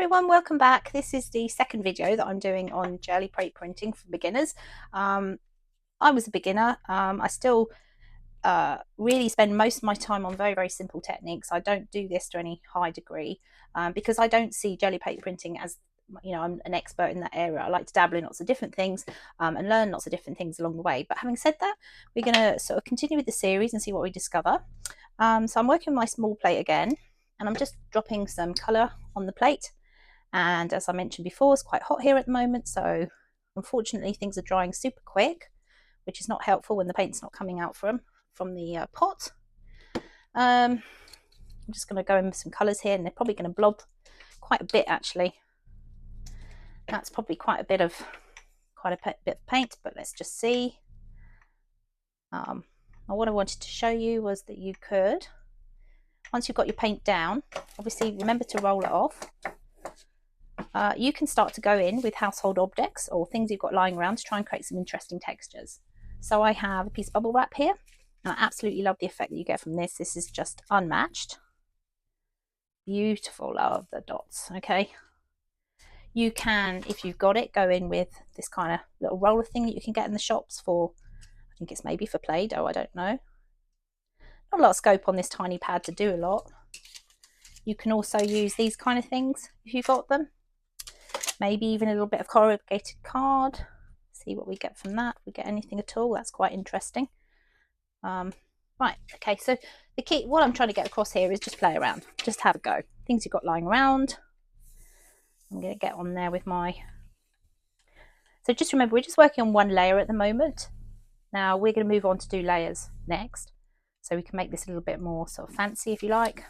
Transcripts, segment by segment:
everyone, welcome back. This is the second video that I'm doing on jelly plate printing for beginners. I was a beginner. I still really spend most of my time on very simple techniques. I don't do this to any high degree because I don't see jelly plate printing as, you know, I'm an expert in that area. I like to dabble in lots of different things and learn lots of different things along the way. But having said that, we're going to sort of continue with the series and see what we discover. So I'm working with my small plate again, and I'm just dropping some colour on the plate. And as I mentioned before, it's quite hot here at the moment, so unfortunately things are drying super quick, which is not helpful when the paint's not coming out from the pot. I'm just going to go in with some colours here, and they're probably going to blob quite a bit actually. That's probably quite a bit of paint, but let's just see. What I wanted to show you was that you could, once you've got your paint down, obviously remember to roll it off. You can start to go in with household objects or things you've got lying around to try and create some interesting textures. So I have a piece of bubble wrap here, and I absolutely love the effect that you get from this. This is just unmatched. Beautiful. Love the dots. Okay. You can, if you've got it, go in with this kind of little roller thing that you can get in the shops for, I think it's maybe for Play-Doh, I don't know. Not a lot of scope on this tiny pad to do a lot. You can also use these kind of things if you've got them. Maybe even a little bit of corrugated card. See what we get from that. If we get anything at all, that's quite interesting. Right, okay, so the key, what I'm trying to get across here is just play around. Just have a go. Things you've got lying around. I'm going to get on there with my... So just remember, we're just working on one layer at the moment. Now we're going to move on to do layers next. So we can make this a little bit more sort of fancy if you like.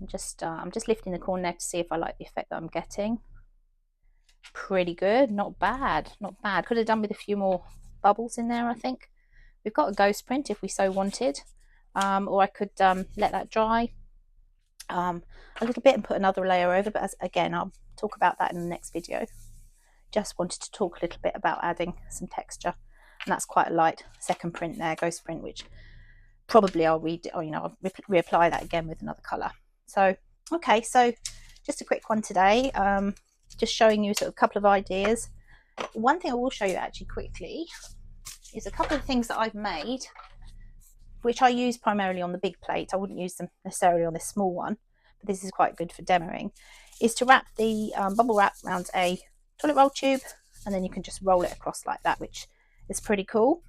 I'm just lifting the corner there to see if I like the effect that I'm getting. Pretty good, not bad, not bad. Could have done with a few more bubbles in there, I think. We've got a ghost print if we so wanted, or I could let that dry a little bit and put another layer over, but again, I'll talk about that in the next video. Just wanted to talk a little bit about adding some texture, and that's quite a light second print there, ghost print, which probably I'll I'll reapply that again with another colour. So, okay, so just a quick one today, just showing you sort of a couple of ideas. One thing I will show you actually quickly is a couple of things that I've made, which I use primarily on the big plate. I wouldn't use them necessarily on this small one, but this is quite good for demoing, is to wrap the bubble wrap around a toilet roll tube, and then you can just roll it across like that, which is pretty cool.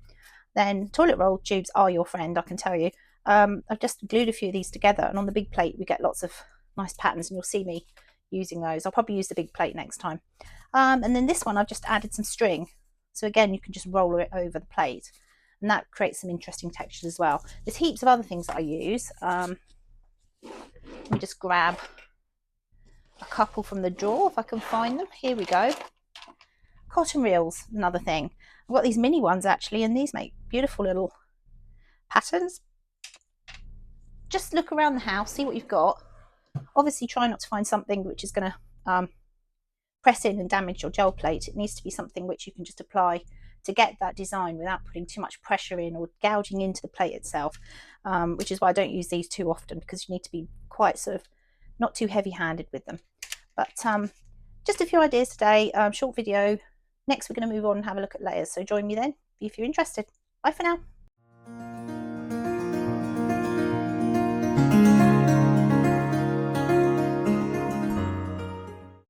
Then toilet roll tubes are your friend, I can tell you. I've just glued a few of these together, and on the big plate we get lots of nice patterns, and you'll see me using those. I'll probably use the big plate next time. And then this one I've just added some string, so again you can just roll it over the plate, and that creates some interesting textures as well. There's heaps of other things that I use. Let me just grab a couple from the drawer if I can find them. Here we go. Cotton reels, another thing. I've got these mini ones actually, and these make beautiful little patterns. Just look around the house, see what you've got. Obviously try not to find something which is going to press in and damage your gel plate. It needs to be something which you can just apply to get that design without putting too much pressure in or gouging into the plate itself, which is why I don't use these too often, because you need to be quite sort of not too heavy-handed with them. But just a few ideas today, short video. Next we're going to move on and have a look at layers, so join me then if you're interested. Bye for now.